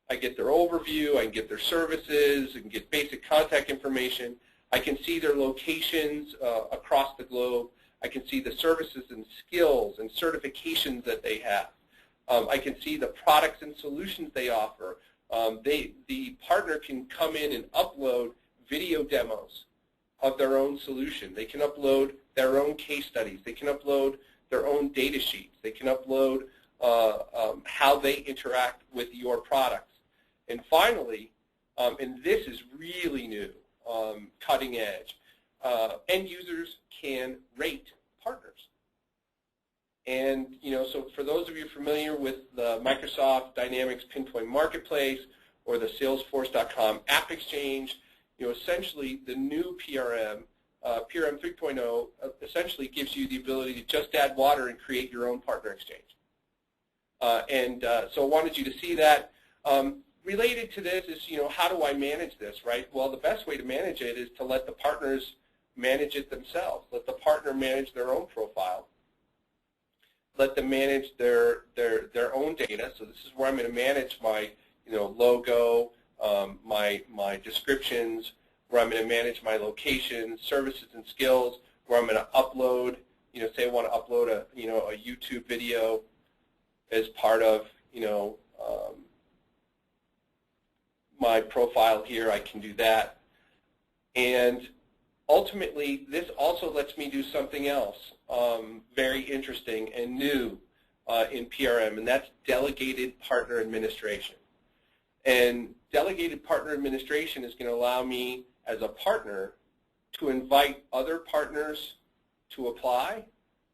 I get their overview, I can get their services, I can get basic contact information, I can see their locations across the globe, I can see the services and skills and certifications that they have. I can see the products and solutions they offer. The partner can come in and upload video demos of their own solution. They can upload their own case studies. They can upload their own data sheets. They can upload how they interact with your products. And finally, and this is really new, cutting edge, end users can rate partners. And so for those of you familiar with the Microsoft Dynamics Pinpoint Marketplace or the Salesforce.com App Exchange, essentially the new PRM, PRM 3.0, essentially gives you the ability to just add water and create your own partner exchange. So I wanted you to see that. Related to this is, how do I manage this, right? Well, the best way to manage it is to let the partners manage it themselves. Let the partner manage their own profile. Let them manage their own data. So this is where I'm going to manage my logo, my descriptions, where I'm going to manage my locations, services and skills, where I'm going to upload, say I want to upload a YouTube video as part of my profile here, I can do that. And ultimately, this also lets me do something else very interesting and new in PRM, and that's delegated partner administration. And delegated partner administration is going to allow me as a partner to invite other partners to apply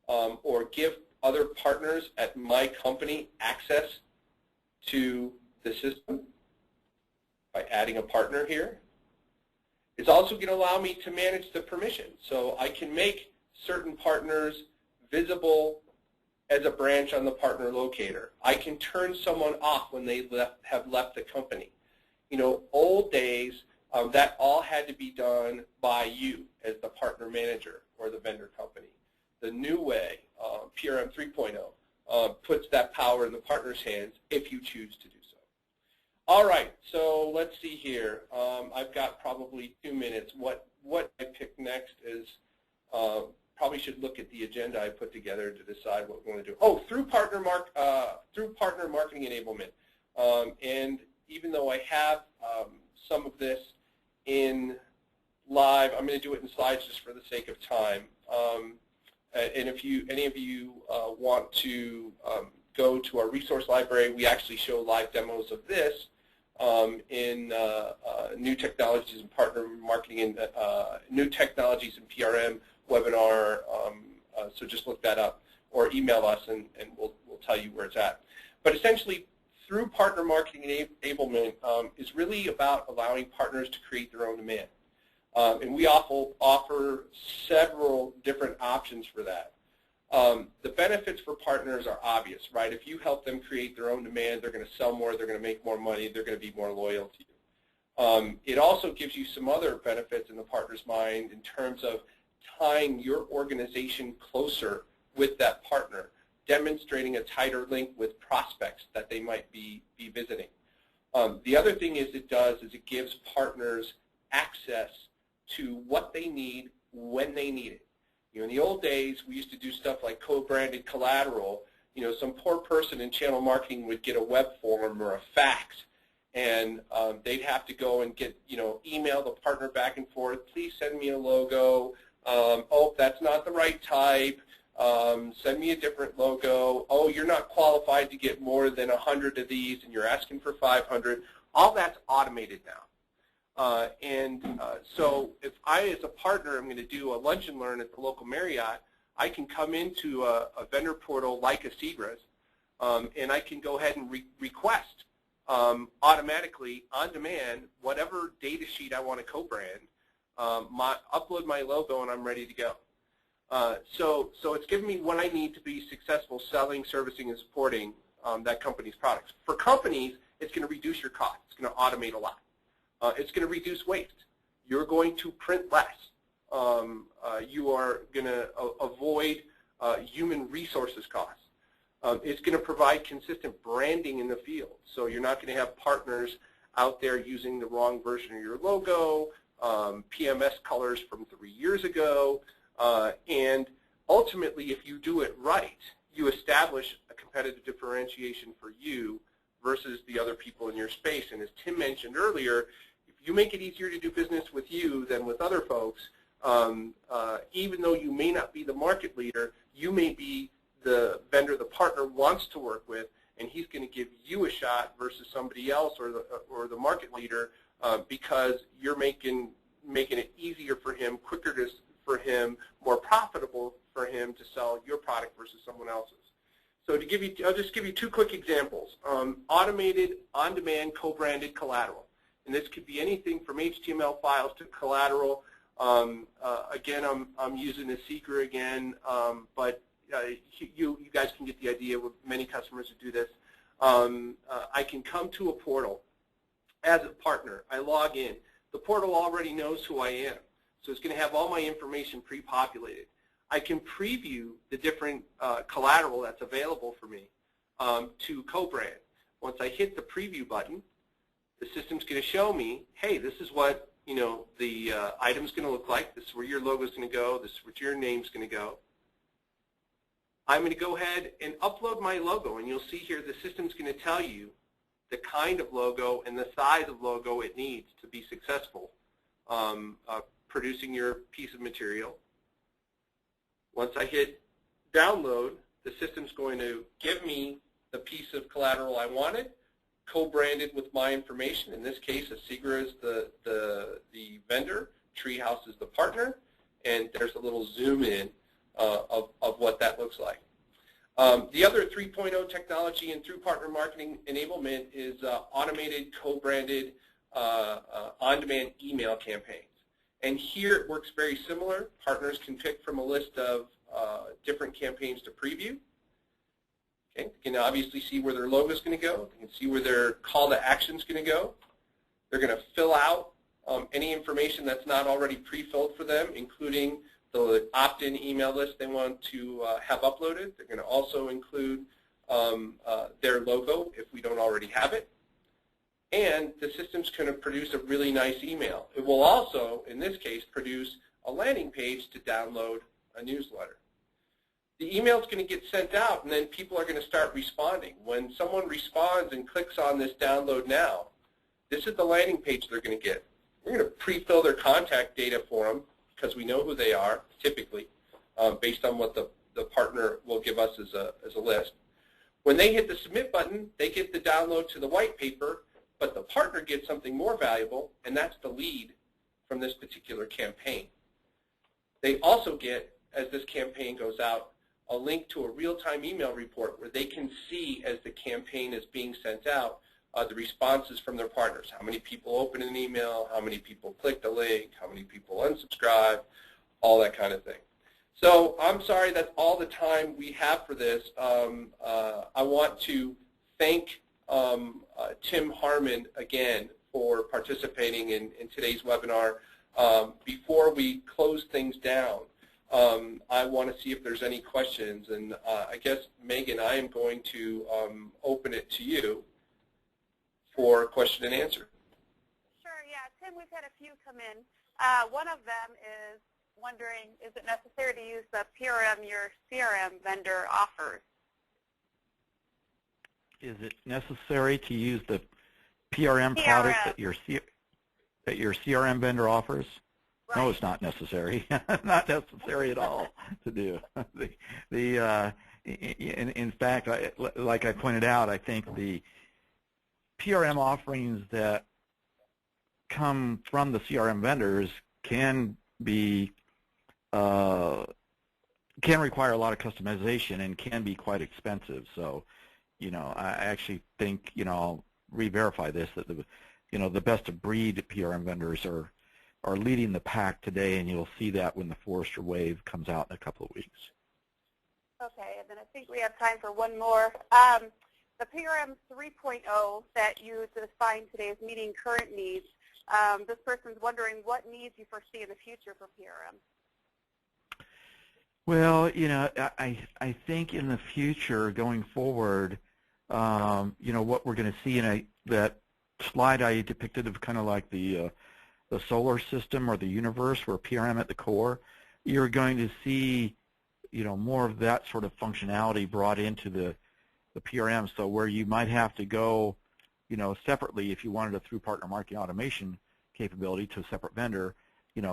or give other partners at my company access to the system by adding a partner here. It's also going to allow me to manage the permissions. So I can make certain partners visible as a branch on the partner locator. I can turn someone off when they have left the company. Old days, that all had to be done by you as the partner manager or the vendor company. The new way, PRM 3.0, puts that power in the partner's hands if you choose to do so. All right, so let's see here. I've got probably 2 minutes. What I pick next is probably should look at the agenda I put together to decide what we want to do. Oh, through partner marketing enablement. And even though I have some of this in live, I'm going to do it in slides just for the sake of time. And if any of you want to go to our resource library, we actually show live demos of this in new technologies and partner marketing and new technologies in PRM webinar. So just look that up or email us and we'll tell you where it's at. But essentially, through partner marketing enablement is really about allowing partners to create their own demand. And we offer several different options for that. The benefits for partners are obvious, right? If you help them create their own demand, they're going to sell more, they're going to make more money, they're going to be more loyal to you. It also gives you some other benefits in the partner's mind in terms of tying your organization closer with that partner, demonstrating a tighter link with prospects that they might be visiting. The other thing it does is it gives partners access to what they need when they need it. In the old days, we used to do stuff like co-branded collateral. Some poor person in channel marketing would get a web form or a fax, and they'd have to go and get, email the partner back and forth. Please send me a logo. Oh, that's not the right type. Send me a different logo. Oh, you're not qualified to get more than 100 of these, and you're asking for 500. All that's automated now. So if I, as a partner, am going to do a lunch and learn at the local Marriott, I can come into a vendor portal like a Sebra's, and I can go ahead and request automatically, on demand, whatever data sheet I want to co-brand, upload my logo, and I'm ready to go. So it's giving me what I need to be successful selling, servicing, and supporting that company's products. For companies, it's going to reduce your costs. It's going to automate a lot. It's going to reduce waste. You're going to print less. You are going to avoid human resources costs. It's going to provide consistent branding in the field. So you're not going to have partners out there using the wrong version of your logo, PMS colors from 3 years ago, and ultimately, if you do it right, you establish a competitive differentiation for you versus the other people in your space. And as Tim mentioned earlier, if you make it easier to do business with you than with other folks, even though you may not be the market leader, you may be the vendor the partner wants to work with, and he's going to give you a shot versus somebody else or the market leader because you're making it easier for him, quicker for him, more profitable for him to sell your product versus someone else's. So to give you, I'll just give you 2 quick examples. Automated, on-demand, co-branded collateral. And this could be anything from HTML files to collateral. Again, I'm using a seeker again, but you guys can get the idea with many customers who do this. I can come to a portal as a partner. I log in. The portal already knows who I am, so it's going to have all my information pre-populated. I can preview the different collateral that's available for me to co-brand. Once I hit the preview button, the system's going to show me, hey, this is what the item's going to look like. This is where your logo's going to go. This is where your name's going to go. I'm going to go ahead and upload my logo, and you'll see here the system's going to tell you the kind of logo and the size of logo it needs to be successful producing your piece of material. Once I hit download, the system's going to give me the piece of collateral I wanted, co-branded with my information. In this case, Asigra is the vendor, Treehouse is the partner, and there's a little zoom in of what that looks like. The other 3.0 technology and through partner marketing enablement is automated, co-branded, on-demand email campaigns. And here it works very similar. Partners can pick from a list of different campaigns to preview. Okay, you can obviously see where their logo is going to go. You can see where their call to action is going to go. They're going to fill out any information that's not already pre-filled for them, including the opt-in email list they want to have uploaded. They're going to also include their logo if we don't already have it. And the system's going to produce a really nice email. It will also, in this case, produce a landing page to download a newsletter. The email is going to get sent out, and then people are going to start responding. When someone responds and clicks on this download now, this is the landing page they're going to get. We're going to pre-fill their contact data for them because we know who they are, typically, based on what the partner will give us as a list. When they hit the submit button, they get the download to the white paper, but the partner gets something more valuable, and that's the lead from this particular campaign. They also get, as this campaign goes out, a link to a real-time email report where they can see, as the campaign is being sent out, the responses from their partners. How many people opened an email, how many people clicked a link, how many people unsubscribed, all that kind of thing. So I'm sorry, that's all the time we have for this. I want to thank Tim Harmon again for participating in today's webinar. Before we close things down, I want to see if there's any questions, and I guess, Megan, I am going to open it to you for question and answer. Sure, yeah. Tim, we've had a few come in. One of them is wondering, is it necessary to use the PRM your CRM vendor offers? Is it necessary to use the PRM product that your CRM vendor offers? Right. No, it's not necessary. Not necessary at all to do. In fact, like I pointed out, I think the PRM offerings that come from the CRM vendors can require a lot of customization and can be quite expensive. So, I actually think, I'll re-verify this, that the best of breed PRM vendors are leading the pack today, and you'll see that when the Forrester Wave comes out in a couple of weeks. Okay, and then I think we have time for one more. The PRM 3.0 that you defined today is meeting current needs. This person's wondering what needs you foresee in the future for PRM. Well, I think in the future, going forward, what we're going to see in that slide I depicted of kind of like the solar system or the universe, where PRM at the core, you're going to see, more of that sort of functionality brought into the PRM. So where you might have to go, separately if you wanted a through partner marketing automation capability to a separate vendor,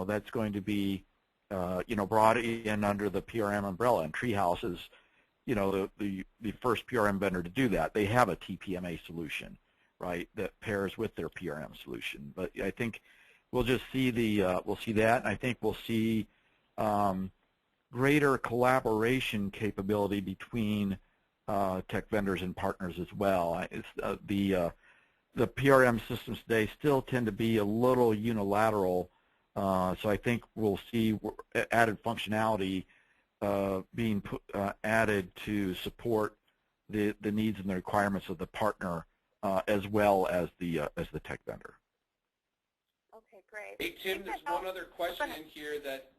that's going to be brought in under the PRM umbrella. And Treehouse is, the first PRM vendor to do that. They have a TPMA solution, right, that pairs with their PRM solution. But I think we'll just see we'll see that, and I think we'll see greater collaboration capability between tech vendors and partners as well. The PRM systems today still tend to be a little unilateral. So I think we'll see added functionality being added to support the needs and the requirements of the partner as well as the tech vendor. Okay, great. Hey, Tim, there's one other question in here that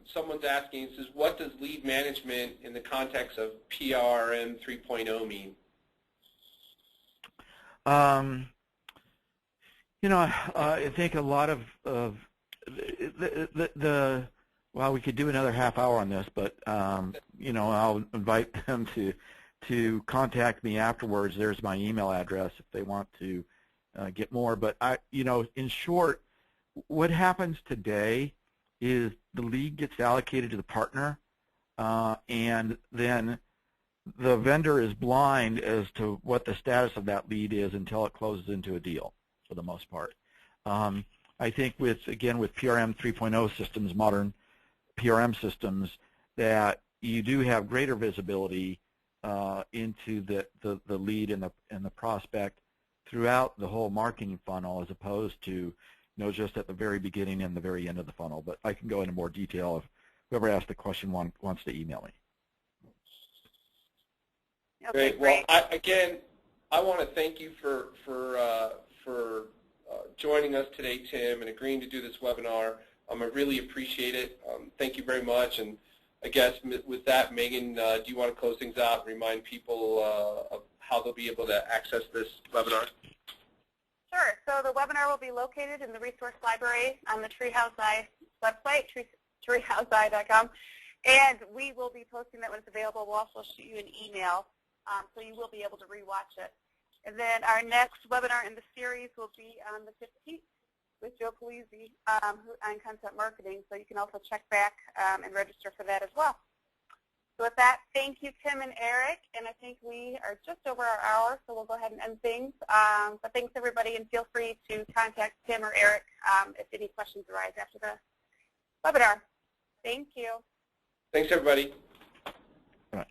someone's asking. It says, what does lead management in the context of PRM 3.0 mean? I think a lot of well, we could do another half hour on this, but I'll invite them to contact me afterwards. There's my email address if they want to get more. But in short, what happens today is the lead gets allocated to the partner, and then the vendor is blind as to what the status of that lead is until it closes into a deal, for the most part. I think with PRM 3.0 systems, modern PRM systems, that you do have greater visibility into the lead and the prospect throughout the whole marketing funnel, as opposed to just at the very beginning and the very end of the funnel. But I can go into more detail if whoever asked the question wants to email me. Okay, great. Well, again, I want to thank you for joining us today, Tim, and agreeing to do this webinar. I really appreciate it. Thank you very much. And I guess with that, Megan, do you want to close things out and remind people of how they'll be able to access this webinar? Sure. So the webinar will be located in the resource library on the Treehouse Eye website, treehouseye.com. And we will be posting that when it's available. We'll also shoot you an email, so you will be able to rewatch it. And then our next webinar in the series will be on the 15th with Joe Polizzi on content marketing. So you can also check back and register for that as well. So with that, thank you, Tim and Eric. And I think we are just over our hour, so we'll go ahead and end things. But thanks, everybody, and feel free to contact Tim or Eric if any questions arise after the webinar. Thank you. Thanks, everybody. All right.